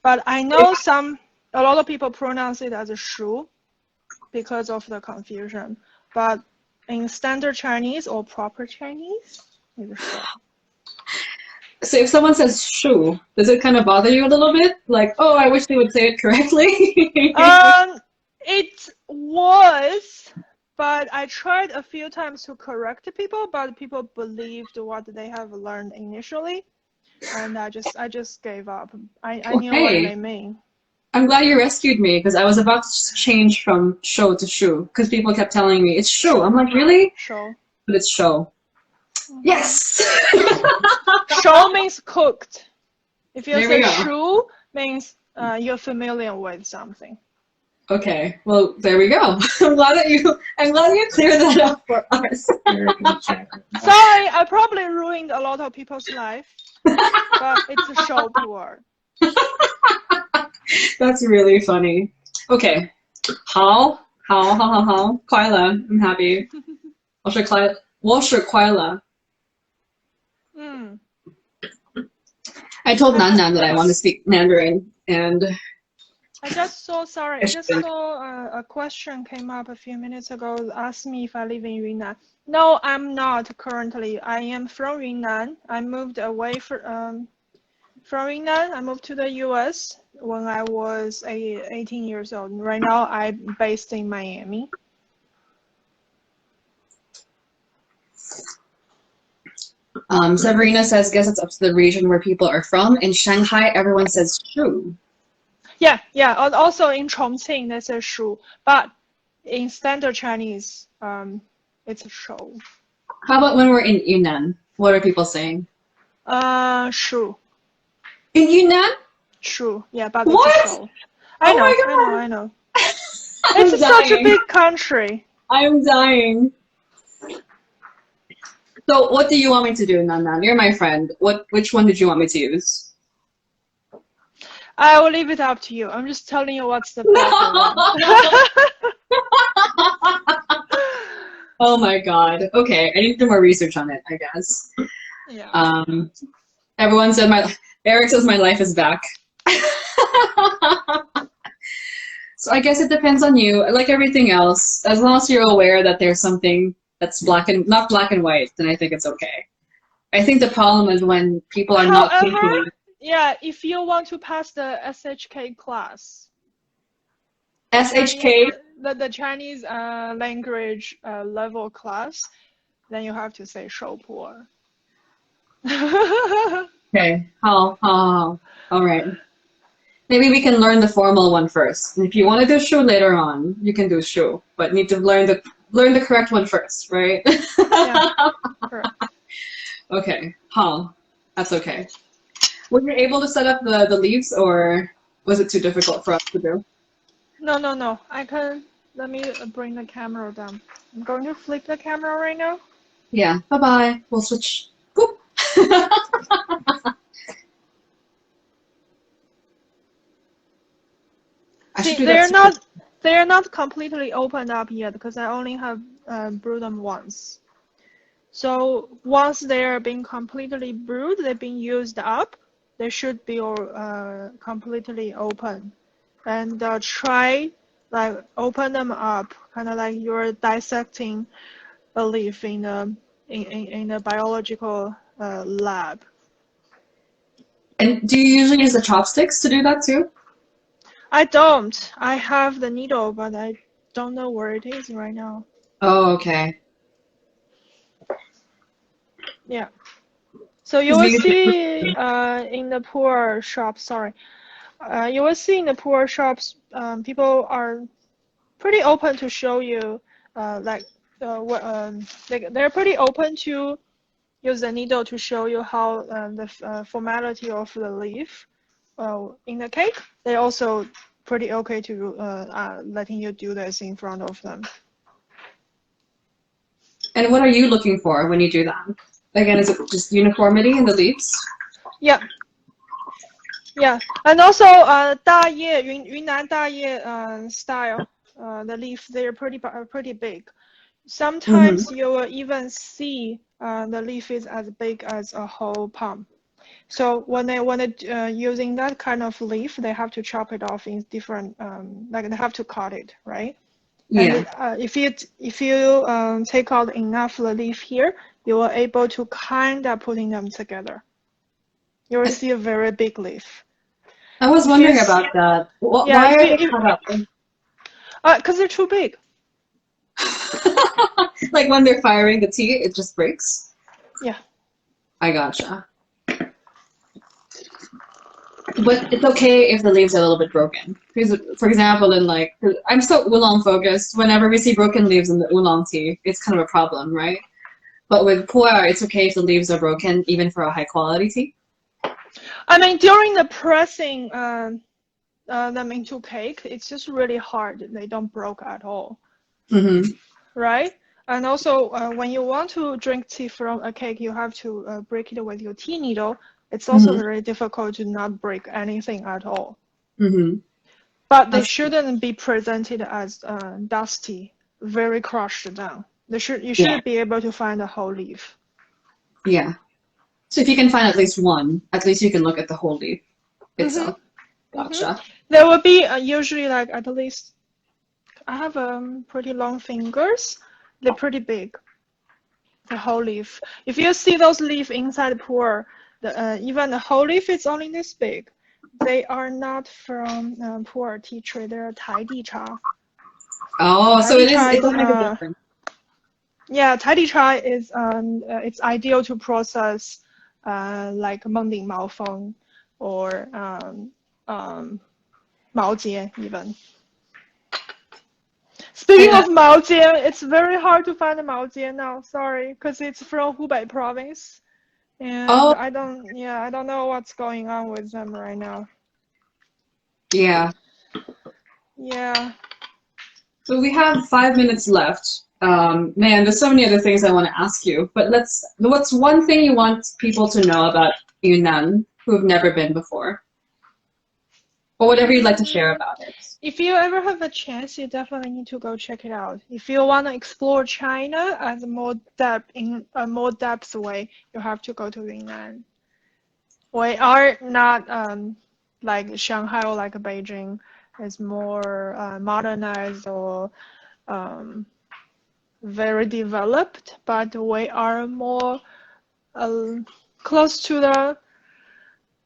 But I know a lot of people pronounce it as a shu because of the confusion. But in standard Chinese or proper Chinese, it's shu. So if someone says shu, does it kind of bother you a little bit? Like, oh, I wish they would say it correctly? It was, but I tried a few times to correct people, but people believed what they have learned initially, and I just gave up. I knew what they mean. I'm glad you rescued me because I was about to change from show to shu because people kept telling me it's shu. I'm like, really? Show. But it's show. Yes. Show means cooked. If you say go. shu, means you're familiar with something. Okay. Well, there we go. I'm glad you cleared that up for us. Sorry, I probably ruined a lot of people's life, but it's a show pu'er. That's really funny. Okay. 好，快乐. I'm happy. 我是快乐. I told Nan Nan that I want to speak Mandarin, and I just saw a question came up a few minutes ago, asked me if I live in Yunnan. No, I'm not currently. I am from Yunnan. I moved away from Yunnan. I moved to the US when I was 18 years old. Right now, I'm based in Miami. Sabrina says, guess it's up to the region where people are from. In Shanghai, everyone says shu. Yeah, yeah. Also in Chongqing, they say shu, but in standard Chinese, it's shou. How about when we're in Yunnan? What are people saying? Shu, In Yunnan? shu. Yeah, but What? it's shou. I Oh know, my I know, god! I know. I'm It's such a dying. big country. I'm dying. So what do you want me to do, Nan Nan? You're my friend. Which one did you want me to use? I will leave it up to you. I'm just telling you what's the better one. Oh my god. Okay, I need to do more research on it, I guess. Yeah. Everyone said Eric says my life is back. So I guess it depends on you. Like everything else, as long as you're aware that there's something that's not black and white, then I think it's okay. I think the problem is when people are not However, thinking. yeah, if you want to pass the SHK class, SHK. the Chinese language level class, then you have to say 受迫. Okay. All right. Maybe we can learn the formal one first. And if you want to do shu later on, you can do shu, but need to learn the correct one first, right? Yeah, correct. Okay. That's okay. Were you able to set up the leaves, or was it too difficult for us to do? No. I can. Let me bring the camera down. I'm going to flip the camera right now. Yeah. Bye-bye. We'll switch. Boop. I should See, do that. they're not completely opened up yet because I only have brewed them once. So once they're being completely brewed, they've been used up, they should be completely open. And try like open them up, kind of like you're dissecting a leaf in a biological lab. And do you usually use the chopsticks to do that too? I don't. I have the needle, but I don't know where it is right now. Oh, okay. Yeah. So you will see in the poor shops, you will see in the poor shops, people are pretty open to show you, they're pretty open to use the needle to show you how the formality of the leaf in the cake. They're also pretty okay to letting you do this in front of them. And what are you looking for when you do that? Again, is it just uniformity in the leaves? Yeah. Yeah, and also 大叶云南大叶 style, the leaf they're pretty big. Sometimes you will even see the leaf is as big as a whole palm. So when they using that kind of leaf, they have to chop it off in different like they have to cut it, right? Yeah. And if you take out enough of the leaf here, you are able to kind of putting them together. You will see a very big leaf. I was wondering about that. Why are they cut up? Because they're too big. Like when they're firing the tea, it just breaks? Yeah. I gotcha. But it's okay if the leaves are a little bit broken. Because, for example, I'm so oolong focused. Whenever we see broken leaves in the oolong tea, it's kind of a problem, right? But with pu'er, it's okay if the leaves are broken, even for a high quality tea. I mean, during the pressing them into cake, it's just really hard. They don't broke at all. Right? And also, when you want to drink tea from a cake, you have to break it with your tea needle. It's also very difficult to not break anything at all. But they shouldn't be presented as dusty, very crushed down. You should be able to find a whole leaf. Yeah. So if you can find at least one, at least you can look at the whole leaf itself. Gotcha. There will be usually like at least, I have pretty long fingers. They're pretty big. The whole leaf. If you see those leaves inside the pu'er, even the whole leaf is only this big. They are not from pu'er tea tree. They're Thai di cha. Oh, so it does make a difference. Yeah, Tidy Chai is it's ideal to process like Mengding Maofeng or Maojie even. Speaking of Maojie, it's very hard to find a Maojie now. Sorry, because it's from Hubei province, and Oh, I don't know what's going on with them right now. yeah. Yeah. So we have 5 minutes left. Man, there's so many other things I want to ask you, but what's one thing you want people to know about Yunnan who have never been before? Or whatever you'd like to share about it. If you ever have a chance, you definitely need to go check it out. If you want to explore China as a more depth way, you have to go to Yunnan. We are not like Shanghai or like Beijing. It's more modernized or very developed, but we are more close to the.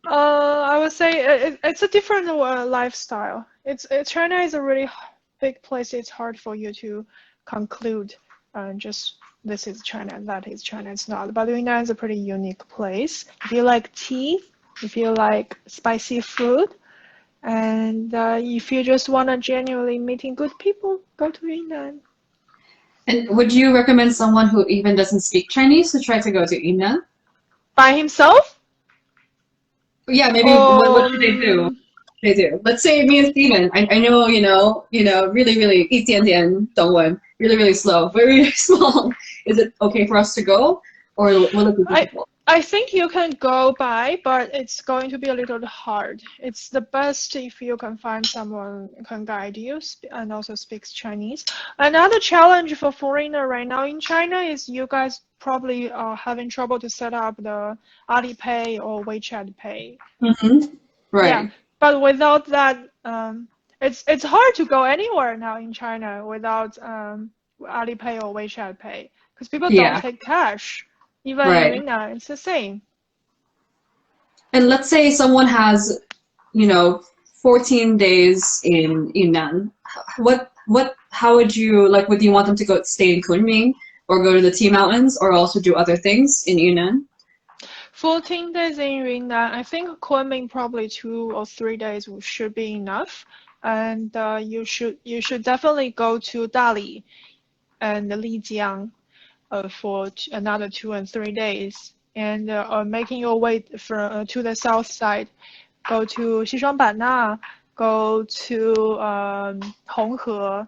I would say it's a different lifestyle. China is a really big place. It's hard for you to conclude just this is China, that is China. It's not. But Yunnan is a pretty unique place. If you like tea, if you like spicy food, and if you just want to genuinely meeting good people, go to Yunnan. And would you recommend someone who even doesn't speak Chinese to try to go to Yunnan? By himself? Yeah, maybe what should they do? They do. Let's say me and Steven. I know, really, really 一点点 Dongwen, really, really slow, very, very small. Is it okay for us to go, or will it be difficult? I think you can go by, but it's going to be a little hard. It's the best if you can find someone who can guide you and also speaks Chinese. Another challenge for foreigner right now in China is you guys probably are having trouble to set up the Alipay or WeChat Pay. Mm-hmm. Right. Yeah, but without that, it's hard to go anywhere now in China without Alipay or WeChat Pay because people don't take cash. Even in Yunnan, it's the same. And let's say someone has, 14 days in Yunnan. How would you, would you want them to go stay in Kunming or go to the Tea Mountains or also do other things in Yunnan? 14 days in Yunnan, I think Kunming probably 2 or 3 days should be enough. And you should definitely go to Dali and Lijiang. For another 2 and 3 days, and making your way to the south side, go to Xishuangbanna, go to Honghe.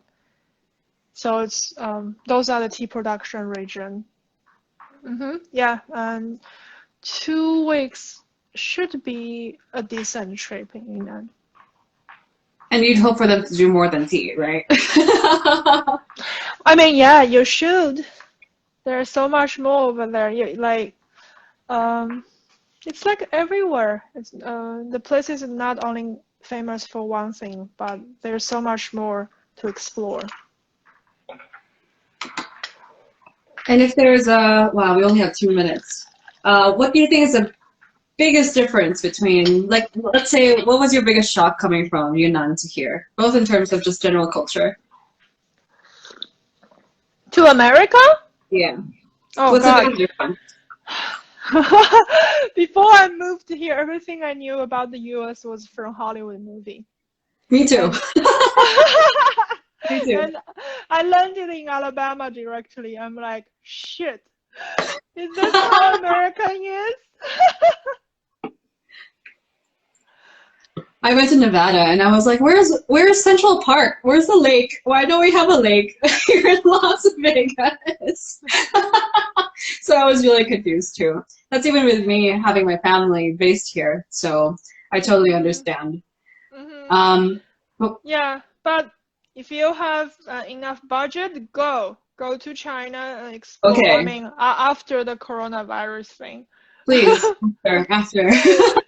So it's those are the tea production region. Yeah, and 2 weeks should be a decent trip in Yunnan. And you'd hope for them to do more than tea, right? I mean, yeah, you should. There's so much more over there. It's like everywhere. It's the place is not only famous for one thing, but there's so much more to explore. And if there's wow, we only have 2 minutes. What do you think is the biggest difference between, let's say, what was your biggest shock coming from Yunnan to here, both in terms of just general culture? To America? Yeah. Oh, what's God. the biggest difference? Before I moved here, everything I knew about the US was from Hollywood movie. Me too. Me too. And I landed in Alabama directly. I'm like, shit, is this how American is? I went to Nevada and I was like, where's Central Park? Where's the lake? Why don't we have a lake here in Las Vegas? So I was really confused too. That's even with me having my family based here. So I totally understand. Yeah, but if you have enough budget, go to China and explore. Okay. I mean, after the coronavirus thing. Please, after.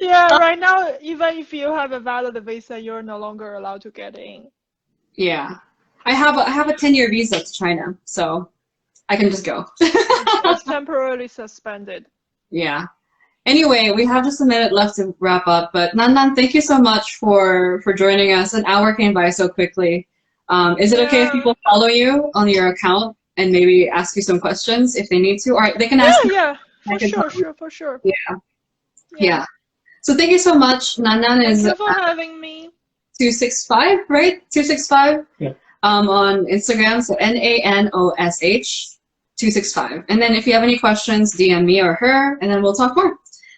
Yeah, right now, even if you have a valid visa, you're no longer allowed to get in. Yeah, I have a 10-year visa to China, so I can just go. It's temporarily suspended. Yeah. Anyway, we have just a minute left to wrap up, but Nan Nan, thank you so much for joining us. An hour came by so quickly. Is it okay if people follow you on your account and maybe ask you some questions if they need to, or they can ask me. Yeah, I can tell you. for sure. Yeah. So thank you so much. Nan Nan is Thank you for having me. 265, right? 265. Yeah. On Instagram. So NANOSH 265. And then if you have any questions, DM me or her, and then we'll talk more.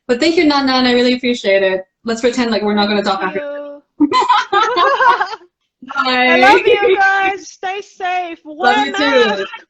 But thank you, Nan Nan. I really appreciate it. Let's pretend like we're not going to talk after. I Bye. love you guys. Stay safe. Love Wear you a mask. too.